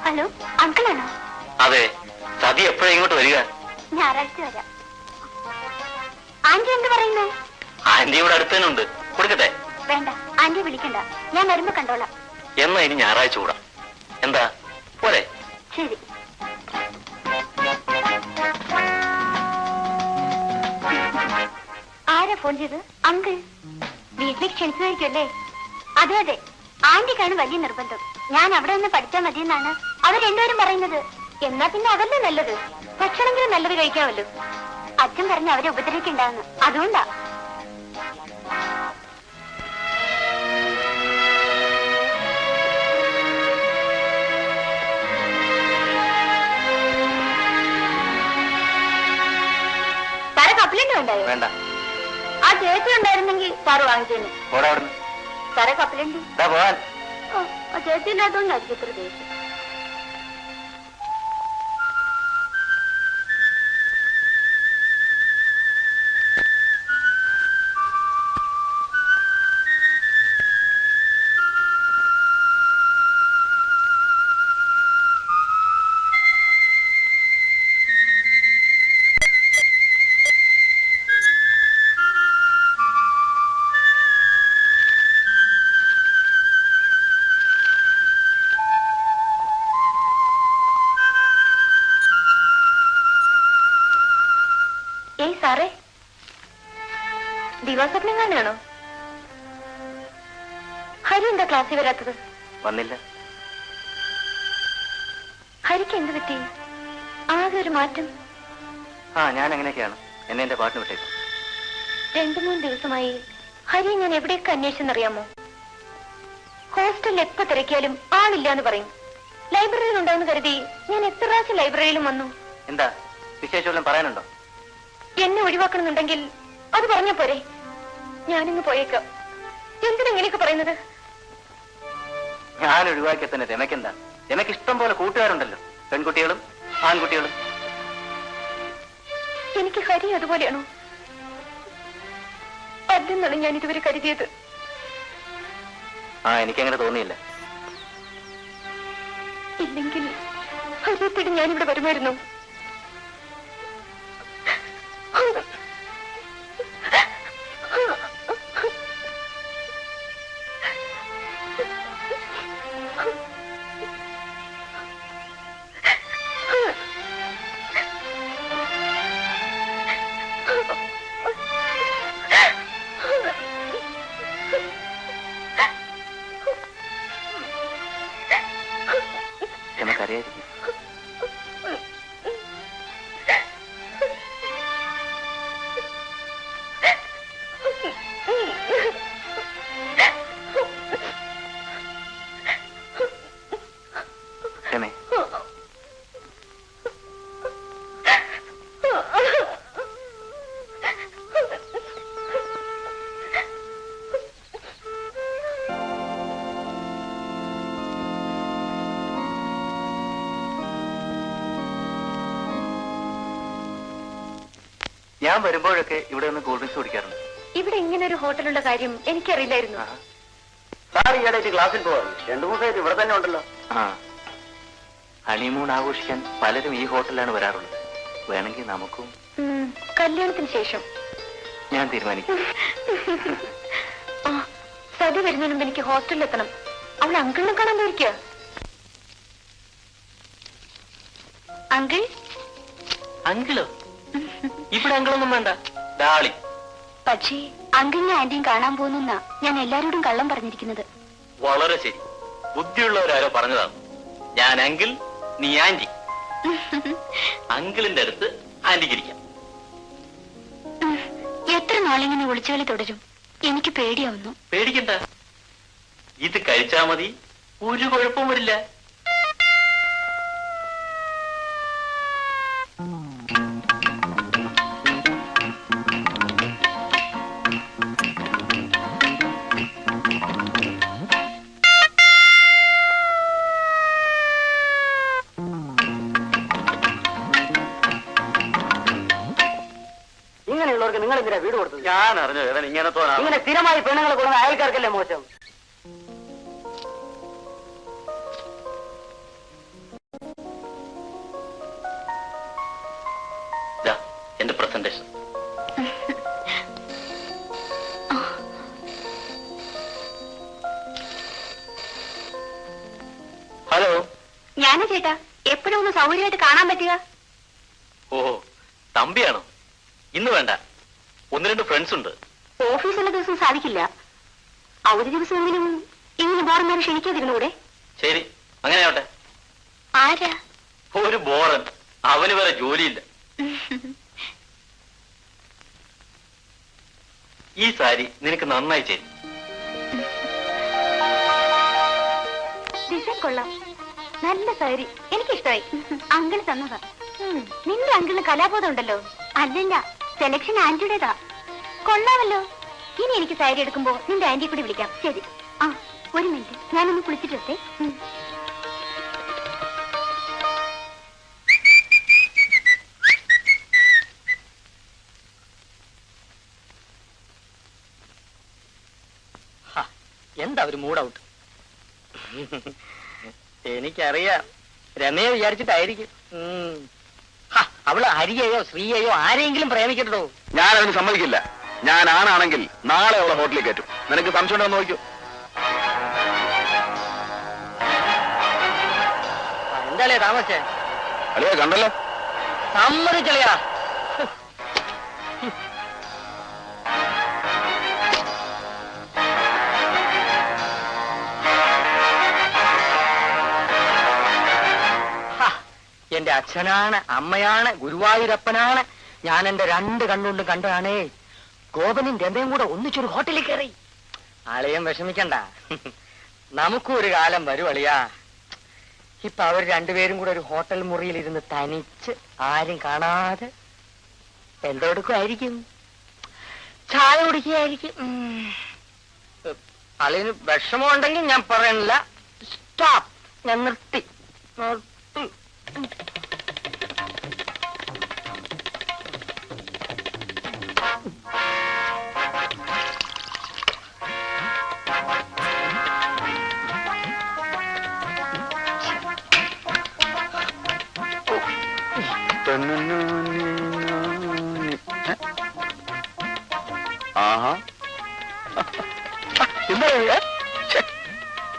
Hello, അങ്കിളാണോ? അതെ. സതി എപ്പോഴാ ഇങ്ങോട്ട് വരിക? ഞായറാഴ്ച വരാം. ആന്റി എന്ത് പറയുന്നു? ആന്റി ഇവിടെ അടുത്തന്നുണ്ട്. കൊടുക്കട്ടെ? വേണ്ട, ആന്റി വിളിക്കണ്ട. ഞാൻ വരുമ്പോ കണ്ടോളാം. എന്നാ ഇനി ഞായറാഴ്ച കൂടാ. എന്താ പോരെ? ശരി. ആരാ ഫോൺ ചെയ്ത്? അങ്കിൾ വീട്ടിലേക്ക് ക്ഷണിച്ചതായിരിക്കുമല്ലേ? അതെ അതെ, ആന്റിക്കാണ് വലിയ നിർബന്ധം. ഞാൻ അവിടെ നിന്ന് പഠിച്ചാൽ മതിയെന്നാണ് അവർ രണ്ടുപേരും പറയുന്നത്. എന്നാ പിന്നെ അതല്ലേ നല്ലത്. ഭക്ഷണമെങ്കിലും നല്ലത് കഴിക്കാമല്ലോ. അച്ഛൻ പറഞ്ഞ് അവരെ ഉപദ്രവിക്കണ്ടാന്ന്. അതുകൊണ്ടാ. സാറ് കപ്പലണ്ടി ഉണ്ടായോ? വേണ്ട. ആ ചേച്ചി ഉണ്ടായിരുന്നെങ്കിൽ സാറ് വാങ്ങിച്ചേനെ. സാറേ കപ്പലണ്ടി. ആ ചേച്ചി ഇല്ലാത്തതുകൊണ്ടായിരിക്കും ഇത്ര ദേഷ്യം. സാറേ, ദിവസപ്നം തന്നെയാണോ? ഹരി എന്താ ക്ലാസ്സിൽ വരാത്തത്? വന്നില്ല. ഹരിക്ക് എന്ത് പറ്റി? ആകെ ഒരു മാറ്റം. ഞാൻ അങ്ങനെയൊക്കെയാണ്. എന്നെ എന്റെ പാട്ടിന് വിട്ടേക്കും. 2-3 ദിവസമായി ഹരി ഞാൻ എവിടെയൊക്കെ അന്വേഷിച്ചെന്നറിയാമോ? ഹോസ്റ്റലിൽ എപ്പോ തിരക്കിയാലും ആളില്ല എന്ന് പറയും. ലൈബ്രറിയിൽ ഉണ്ടാവുന്ന കരുതി ഞാൻ എത്ര പ്രാവശ്യം ലൈബ്രറിയിലും വന്നു. എന്താ വിശേഷം പറയാനുണ്ടോ? എന്നെ ഒഴിവാക്കണമെന്നുണ്ടെങ്കിൽ അത് പറഞ്ഞ പോരെ? ഞാനിന്ന് പോയേക്കാം. എന്തിനെങ്ങനെയൊക്കെ പറയുന്നത്? ഞാൻ ഒഴിവാക്കിയ തന്നെ രമയ്ക്കെന്താ? രമയ്ക്ക് ഇഷ്ടം പോലെ കൂട്ടുകാരുണ്ടല്ലോ, പെൺകുട്ടികളും ആൺകുട്ടികളും. എനിക്ക് ഹരി അതുപോലെയാണോ? അതെന്നാണ് ഞാൻ ഇതുവരെ കരുതിയത്. എനിക്കങ്ങനെ തോന്നിയില്ല. ഇല്ലെങ്കിൽ ഹരിയത്തേടി ഞാനിവിടെ വരുമായിരുന്നു. നമുക്കറിയായിരിക്കും. ഞാൻ വരുമ്പോഴൊക്കെ ഇവിടെ ഒന്ന് കൂൾ ഡ്രിങ്ക്സ് കുടിക്കാറുണ്ട്. ഇവിടെ ഇങ്ങനെ ഒരു ഹോട്ടലുള്ള കാര്യം എനിക്കറിയില്ലായിരുന്നു. സാർ ഈയിടെ ക്ലാസ്സിൽ പോവാറ് 2-3 ദിവസമായിട്ട് ഇവിടെ തന്നെ ഉണ്ടല്ലോ. ഹണിമൂൺ ആഘോഷിക്കാൻ പലരും ഈ ഹോട്ടലിലാണ് വരാറുള്ളത്. വേണമെങ്കിൽ നമുക്കും. കല്യാണത്തിന് ശേഷം ഞാൻ തീരുമാനിക്കും. സതി വരുന്നതിന് മുമ്പ് എനിക്ക് ഹോസ്റ്റലിൽ എത്തണം. അവൾ അങ്കിളിനെ കാണാൻ പോയിരിക്കുക. അങ്കിൾ. അങ്കിളോ? ഇവിടെ അങ്കിളൊന്നും വേണ്ട, ഡാളി. പക്ഷേ അങ്കിളിനെ ആന്റിയും കാണാൻ പോകുന്ന ഞാൻ എല്ലാരോടും കള്ളം പറഞ്ഞിരിക്കുന്നത്. വളരെ ശരി. ബുദ്ധിയുള്ളവരാരോ പറഞ്ഞതാണ്. ഞാൻ അങ്കിൾ, നീ ആന്റി. അങ്കിളിന്റെ അടുത്ത് ആന്റിക്കിരിക്കാം. എത്ര നാളിങ്ങനെ ഒളിച്ചുകളി തുടരും? എനിക്ക് പേടിയാവുന്നു. പേടിക്കണ്ട, ഇത് കഴിച്ചാ മതി, ഒരു കുഴപ്പവും വരില്ല. ഇങ്ങനെയുള്ളവർക്ക് നിങ്ങൾ എന്തിനാ വീട് കൊടുത്തത്? ഞാൻ അറിഞ്ഞു വേദന ഇങ്ങനെ സ്ഥിരമായി പെണ്ണുങ്ങളെ കൊടുക്കുന്ന അയൽക്കാർക്കല്ലേ മോശം? പ്രസന്റേഷൻ. ഹലോ, ഞാനാ ചേട്ടാ. എപ്പോഴും ഒന്ന് സൗകര്യമായിട്ട് കാണാൻ പറ്റുക. ഓഹോ, തമ്പിയാണോ? ഇന്ന് വേണ്ട, ഒന്ന് രണ്ട് ഫ്രണ്ട്സ് ഉണ്ട്. ഓഫീസുള്ള ദിവസം സാധിക്കില്ല. അവധി ദിവസമെങ്കിലും ഇങ്ങനെ ബോറന്മാരെ ക്ഷണിക്കാതിരുന്നൂടെ? ശരി, അങ്ങനെ ആവട്ടെ. ആരാ? ഒരു ബോറൻ, അവന് വേറെ ജോലിയില്ല. ഈ സാരി നിനക്ക് നന്നായി ചേരും. ഡിസൈൻ കൊള്ളാം, നല്ല സാരി, എനിക്കിഷ്ടമായി. അങ്കിള് തന്നതാ. നിന്റെ അങ്കിളിന് കലാബോധം ഉണ്ടല്ലോ. അല്ലല്ല, സെലക്ഷൻ ആന്റിയുടേതാ. കൊള്ളാമല്ലോ. ഇനി എനിക്ക് സാരി എടുക്കുമ്പോ നിന്റെ ആന്റിയെ കൂടി വിളിക്കാം. ശരി. ആ, ഒരു മിനിറ്റ്, ഞാനൊന്ന് കുളിച്ചിട്ടെ. എന്താ ഒരു മൂഡ് ഔട്ട്? എനിക്കറിയാം, രമയെ വിചാരിച്ചിട്ടായിരിക്കും. അവള് ഹരിയെയോ ശ്രീയെയോ ആരെങ്കിലും പ്രേമിക്കട്ടോ? ഞാൻ അതിന് സമ്മതിക്കില്ല. ഞാൻ ആണാണെങ്കിൽ നാളെ അവളെ ഹോട്ടലിൽ കയറ്റും. നിനക്ക് സംശയം ഉണ്ടോ നോക്കൂ. എന്താളേ താമസേ? അളിയാ കണ്ടല്ലോ. സമ്മതിച്ചളിയാ. എന്റെ അച്ഛനാണ്, അമ്മയാണ്, ഗുരുവായൂരപ്പനാണ്. ഞാൻ എന്റെ രണ്ട് കണ്ണുകൊണ്ടും കണ്ടതാണേ. ഗോപനും രമയും കൂടെ ഒന്നിച്ചൊരു ഹോട്ടലിൽ കയറി. അളിയൻ വിഷമിക്കണ്ട, നമുക്കും ഒരു കാലം വരും അളിയാ. ഇപ്പൊ അവർ രണ്ടുപേരും കൂടെ ഒരു ഹോട്ടൽ മുറിയിൽ ഇരുന്ന് തനിച്ച്, ആരും കാണാതെ എന്തെടുക്കുമായിരിക്കും? ചായ കുടിക്കുകയായിരിക്കും. അളിയന് വിഷമമുണ്ടെങ്കിൽ ഞാൻ പറയണില്ല. സ്റ്റോപ്പ്, ഞാൻ നിർത്തി.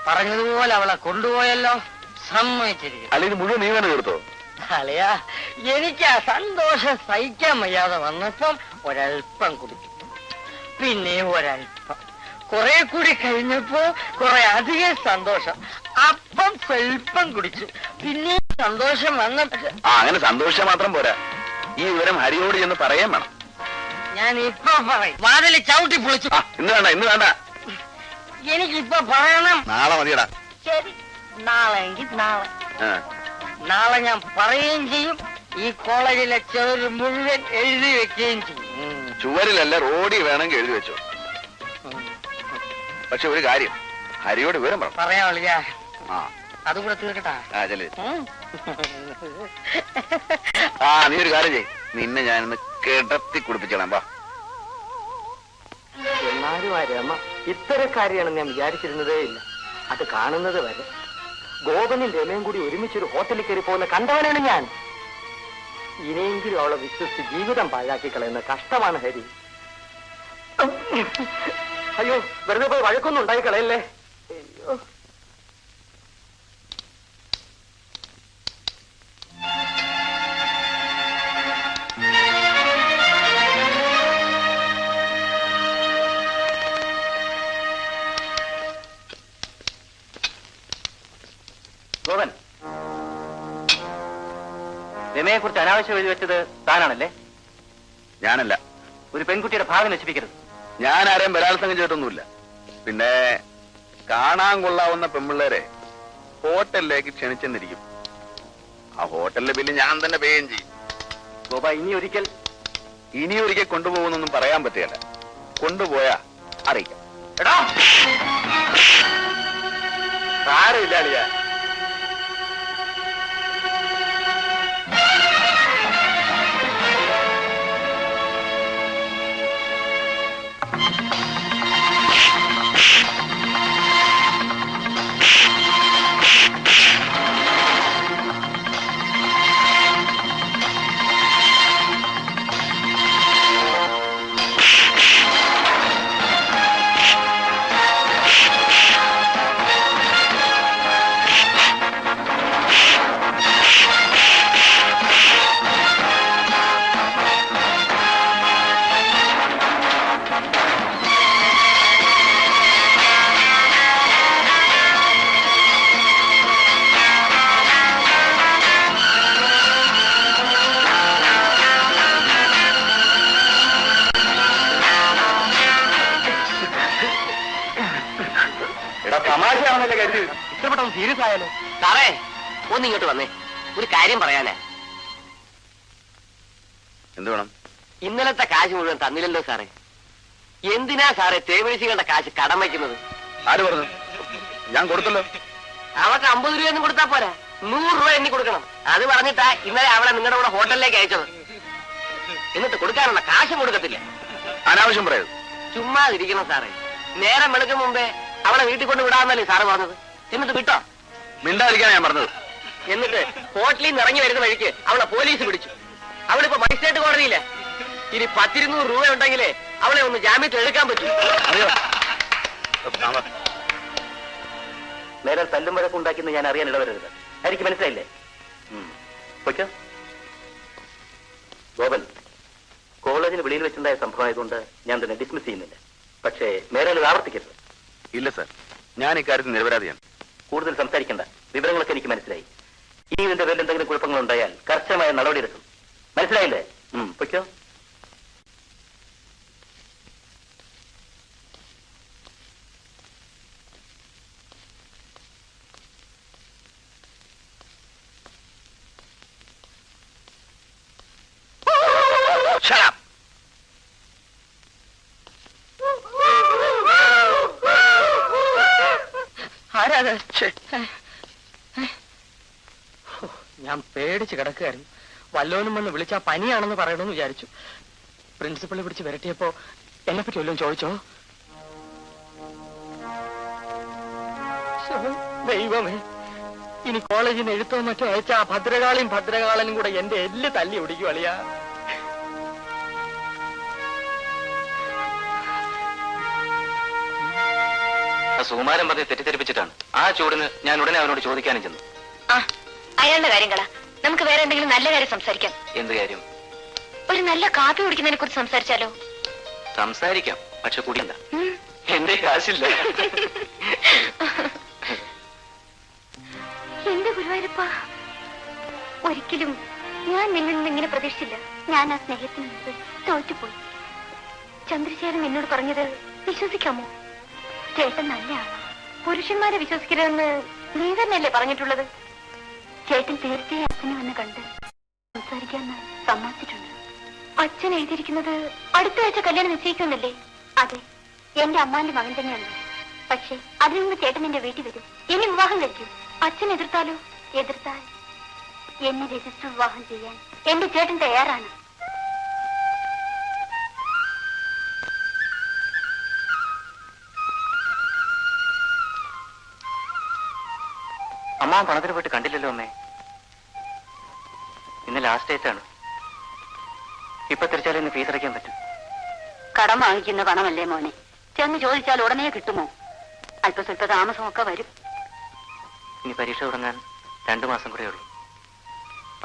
പറഞ്ഞതുപോലെ അവളെ കൊണ്ടുപോയല്ലോ. സമ്മതിച്ചിരിക്കും. അല്ല, ഇത് മുഴുവൻ നീ തന്നെ തീർത്തോ? അളിയാ, എനിക്ക് ആ സന്തോഷം സഹിക്കാൻ വയ്യാതെ വന്നപ്പം ഒരൽപ്പം കുടിച്ചു, പിന്നെ ഒരൽപ്പം, കുറെ കൂടി കഴിഞ്ഞപ്പോ കുറെ അധികം സന്തോഷം, അപ്പം സ്വൽപ്പം കുടിച്ചു, പിന്നെ സന്തോഷം വന്നപ്പോ. അങ്ങനെ സന്തോഷം മാത്രം പോരാ, ഈ വിവരം ഹരിയോട് ചെന്ന് പറയാൻ വേണം. ഞാൻ ഇപ്പൊ പറയും. വാതില് ചവിട്ടി പൊളിച്ചു. ഇന്ന് വേണ്ട, ഇന്ന് വേണ്ട, എനിക്കിപ്പൊ പറയണം. നാളെ മതിയടാ. ശരി, നാളെ എങ്കിൽ നാളെ. നാളെ ഞാൻ പറയുകയും ചെയ്യും. ഈ കോളേജിലെ ചെറു മുഴുവൻ എഴുതി വെക്കുകയും ചെയ്യും. ചുവരിലല്ല, റോഡിൽ വേണമെങ്കിൽ എഴുതി വെച്ചോ. പക്ഷെ ഒരു കാര്യം, ഹരിയോട് വിവരം പറ. പറയാ വിളിയാ. അതും കൂടെ തീർക്കട്ടാ. നീ ഒരു കാര്യം ചെയ്, നിന്നെ ഞാനിന്ന് കിടത്തി കുടിപ്പിച്ചോളാം. വാ. എന്നാലും ആ രമ ഇത്തരക്കാരിയാണെന്ന് ഞാൻ വിചാരിച്ചിരുന്നതേ ഇല്ല. അത് കാണുന്നത് വരെ ഗോപനും രമയും കൂടി ഒരുമിച്ചൊരു ഹോട്ടലിൽ കയറി പോകുന്ന കണ്ടവനാണ് ഞാൻ. ഇനിയെങ്കിലും അവളെ വിശ്വസിച്ച് ജീവിതം പാഴാക്കി കളയുന്ന കഷ്ടമാണ് ഹരി. അയ്യോ, വെറുതെ പോയി വഴക്കൊന്നും ഉണ്ടായി കളയല്ലേ. അയ്യോ. ഗോപൻ, രമയെ കുറിച്ച് അനാവശ്യം എഴുതി വെച്ചത് താനാണല്ലേ? ഞാനല്ല. ഒരു പെൺകുട്ടിയുടെ ഭാവി നശിപ്പിക്കരുത്. ഞാൻ ആരെയും ബലാത്സംഗം ചെയ്തിട്ടൊന്നുമില്ല. പിന്നെ കാണാൻ കൊള്ളാവുന്ന പെൺപിള്ളേരെ ഹോട്ടലിലേക്ക് ക്ഷണിച്ചെന്നിരിക്കും. ആ ഹോട്ടലിലെ ബില്ല് ഞാൻ തന്നെ പേയും ചെയ്യും. ഗോപ, ഇനി ഒരിക്കൽ കൊണ്ടുപോകുന്നൊന്നും പറയാൻ പറ്റുകയില്ല. കൊണ്ടുപോയാ അറിയിക്കാം. എടാ, സാരമില്ല അളിയാ. സംഭവം സീരിയസ് ആയാലോ? സാറേ ഒന്നിങ്ങോട്ട് വന്നേ, ഒരു കാര്യം പറയാനാ. എന്ത് വേണം? ഇന്നലത്തെ കാശ് മുഴുവൻ തന്നില്ലല്ലോ സാറേ. എന്തിനാ സാറേ തേവഴിച്ചികളുടെ കാശ് കടം വയ്ക്കുന്നത്? ആര് പറഞ്ഞു? ഞാൻ കൊടുത്തല്ലോ. അവർക്ക് 50 രൂപയൊന്നും കൊടുത്താ പോരാ, 100 രൂപ എണ്ണി കൊടുക്കണം. അത് പറഞ്ഞിട്ടാ ഇന്നലെ അവളെ നിങ്ങളുടെ കൂടെ ഹോട്ടലിലേക്ക് അയച്ചത്. എന്നിട്ട് കൊടുക്കാനുള്ള കാശും കൊടുക്കത്തില്ല. അനാവശ്യം പറയരുത്. ചുമ്മാതിരിക്കണം സാറേ. നേരം വെളുക്കും മുമ്പേ അവളെ വീട്ടിൽ കൊണ്ട് വിടാന്നല്ലേ സാറ് പറഞ്ഞത്. എന്നിട്ട് വിട്ടോ? മിണ്ടാതിരിക്കാണ് ഞാൻ പറഞ്ഞത്. എന്നിട്ട് ഹോട്ടലിൽ നിന്ന് ഇറങ്ങി വരുന്ന വഴിക്ക് അവളെ പോലീസ് പിടിച്ചു. അവളിപ്പോ മജിസ്ട്രേറ്റ് കോടതിയില്ല. ഇനി 10-200 രൂപ ഉണ്ടെങ്കിലേ അവളെ ഒന്ന് ജാമ്യത്തിൽ എടുക്കാൻ പറ്റൂ. അറിയോ? നേരെ തല്ലും വഴക്കുണ്ടാക്കിയെന്ന് ഞാൻ അറിയാൻ ഇടവരരുത്. എനിക്ക് മനസ്സിലായില്ലേ? പൊയ്ക്കോ. ഗോപൻ, കോളേജിന് വെളിയിൽ വെച്ചുണ്ടായ സംഭവമായതുകൊണ്ട് ഞാൻ തന്നെ ഡിസ്മിസ് ചെയ്യുന്നില്ല. പക്ഷേ നേരെ അത് ആവർത്തിക്കരുത്. ഇല്ല സാർ, ഞാൻ ഇക്കാര്യത്തിൽ നിരപരാധിയാണ്. കൂടുതൽ സംസാരിക്കണ്ട. വിവരങ്ങളൊക്കെ എനിക്ക് മനസ്സിലായി. ഈ ഇതിന്റെ പേരിൽ എന്തെങ്കിലും കുഴപ്പങ്ങളുണ്ടായാൽ കർശനമായ നടപടിയെടുക്കും. മനസ്സിലായില്ലേ? പൊയ്ക്കോ. Shut up. ആരാത്? ഞാൻ പേടിച്ച് കിടക്കുകയായിരുന്നു. വല്ലോനും വന്ന് വിളിച്ചാ പനിയാണെന്ന് പറയണമെന്ന് വിചാരിച്ചു. പ്രിൻസിപ്പളിനെ പിടിച്ച് വരട്ടിയപ്പോ എന്നെ പറ്റി വല്ലതും ചോദിച്ചോ? ദൈവമേ, ഇനി കോളേജിൽ നിന്ന് എഴുത്തോ മറ്റോ അയച്ച ആ ഭദ്രകാളനും കൂടെ എന്റെ എല്ല് തല്ലി ഒടിക്കും അളിയാ. സുകുമാരൻ പറഞ്ഞ് തെറ്റിദ്ധരിപ്പിച്ചിട്ടാണ്. ആ ചൂടിന് ഞാൻ ഉടനെ അവനോട് ചോദിക്കാനും ചെന്നു. അയാളുടെ കാര്യങ്ങളാ. നമുക്ക് വേറെ എന്തെങ്കിലും നല്ല കാര്യം സംസാരിക്കാം. എന്ത് കാര്യം? ഒരു നല്ല കാപ്പി കുടിക്കുന്നതിനെ കുറിച്ച് സംസാരിച്ചാലോ? സംസാരിക്കാം, പക്ഷെ കുടിയണ്ട. എന്റെ കാശില്ല. എന്റെ ഗുരുവായൂരപ്പ, ഒരിക്കലും ഞാൻ നിന്നിൽ നിന്ന് ഇങ്ങനെ പ്രതീക്ഷിച്ചില്ല. ഞാൻ ആ സ്നേഹത്തിന് മുമ്പ് തോറ്റുപോയി. ചന്ദ്രശേഖരൻ എന്നോട് പറഞ്ഞത് വിശ്വസിക്കാമോ? ചേട്ടൻ നല്ലയാണ്, പുരുഷന്മാരെ വിശ്വസിക്കരുതെന്ന് നീ തന്നെയല്ലേ പറഞ്ഞിട്ടുള്ളത്? ചേട്ടൻ തീർച്ചയായും അച്ഛനെ വന്ന് കണ്ട് സംസാരിക്കാന്ന് സമ്മതിച്ചിട്ടുണ്ട്. അച്ഛൻ എഴുതിയിരിക്കുന്നത് അടുത്ത ആഴ്ച കല്യാണം നിശ്ചയിക്കുന്നില്ലേ? അതെ, എന്റെ അമ്മാന്റെ മകൻ തന്നെയാണ്. പക്ഷെ അതിനു മുമ്പ് ചേട്ടൻ എന്റെ വീട്ടിൽ വരും, എന്നെ വിവാഹം കഴിക്കും. അച്ഛൻ എതിർത്താലോ? എതിർത്താൽ എന്നെ രജിസ്റ്റർ വിവാഹം ചെയ്യാൻ എന്റെ ചേട്ടൻ തയ്യാറാണ്. അമ്മ പണത്തിന് പോയിട്ട് കണ്ടില്ലല്ലോ അമ്മേ. ഇന്ന് ലാസ്റ്റ് ഡേറ്റ് ആണ്. ഇപ്പൊ തിരിച്ചാലും ഇന്ന് ഫീസ് അടയ്ക്കാൻ പറ്റും. കടം വാങ്ങിക്കുന്ന പണമല്ലേ മോനെ, ചെന്ന് ചോദിച്ചാൽ ഉടനെ കിട്ടുമോ? അല്പസ്വല്പ താമസമൊക്കെ വരും. ഇനി പരീക്ഷ തുടങ്ങാൻ 2 മാസം കൂടെ ഉള്ളൂ.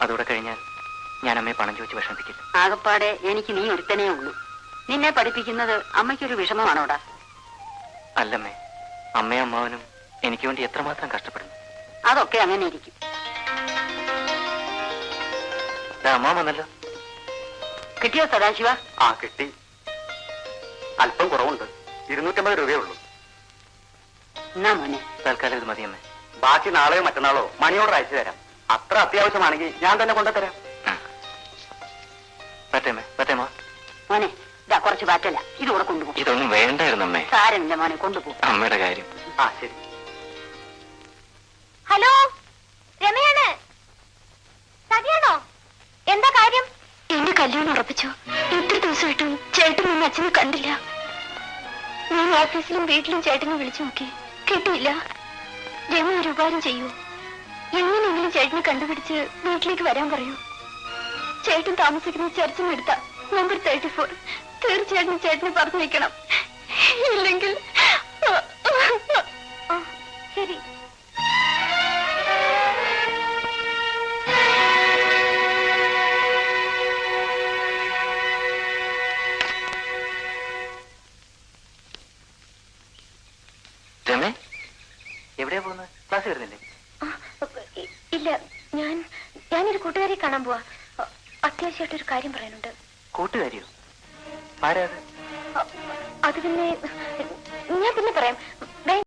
അതോടെ കഴിഞ്ഞാൽ ഞാൻ അമ്മയെ പണം ചോദിച്ച് വിഷമിപ്പിക്കില്ല. ആകപ്പാടെ എനിക്ക് നീ ഒരുത്തനേ ഉള്ളൂ. നിന്നെ പഠിപ്പിക്കുന്നത് അമ്മയ്ക്കൊരു വിഷമമാണോടാ? അല്ലമ്മേ, അമ്മയും അമ്മാവനും എനിക്ക് വേണ്ടി എത്രമാത്രം കഷ്ടപ്പെടുന്നു. അതൊക്കെ അങ്ങനെ ഇരിക്കും. അമ്മ വന്നല്ലോ. കിട്ടിയോ സദാശിവ? ആ കിട്ടി. അല്പം കുറവുണ്ട്, 250 രൂപയേ ഉള്ളൂ. എന്നാ മോനെ, തൽക്കാലം ഇത് മതിയമ്മേ. ബാക്കി നാളെയോ മറ്റന്നാളോ മണി ഓർഡർ അയച്ചു തരാം. അത്ര അത്യാവശ്യമാണെങ്കിൽ ഞാൻ തന്നെ കൊണ്ടുതരാം. പറ്റേമ്മേ, പറ്റേമ്മ. മോനെ ഇതാ കുറച്ച് പാറ്റല്ല, ഇതുകൂടെ കൊണ്ടുപോകും. ഇതൊന്നും വേണ്ടായിരുന്നു അമ്മേ. സാരമില്ല മോനെ, കൊണ്ടുപോകും. അമ്മയുടെ കാര്യം. ആ ശരി. ഹലോ, രമയാണ്. സതിയാണോ? എന്താ കാര്യം? എന്റെ കല്യാണം ഉറപ്പിച്ചു. എത്ര ദിവസമായിട്ടും ചേട്ടനും അച്ഛനും കണ്ടില്ല. ഞാൻ ഓഫീസിലും വീട്ടിലും ചേട്ടനെ വിളിച്ചു നോക്കി, കിട്ടിയില്ല. രമ ഒരു ഉപകാരം ചെയ്യൂ. എങ്ങനെയെങ്കിലും ചേട്ടനെ കണ്ടുപിടിച്ച് വീട്ടിലേക്ക് വരാൻ പറയൂ. ചേട്ടൻ താമസിക്കുന്ന ചർച്ചിനെടുത്ത നമ്പർ 34. തീർച്ചയായിട്ടും ചേട്ടനെ പറഞ്ഞു വയ്ക്കണം. ഇല്ലെങ്കിൽ ശരി. രമേ, എവിടെയാ പോകുന്നത്? ക്ലാസ് വരുന്നില്ലേ? ഇല്ല, ഞാനൊരു കൂട്ടുകാരെ കാണാൻ പോവാ. അത്യാവശ്യമായിട്ടൊരു കാര്യം പറയാനുണ്ട്. കൂട്ടുകാരിയോ? ആരാത്? അത് പിന്നെ ഞാൻ പിന്നെ പറയാം.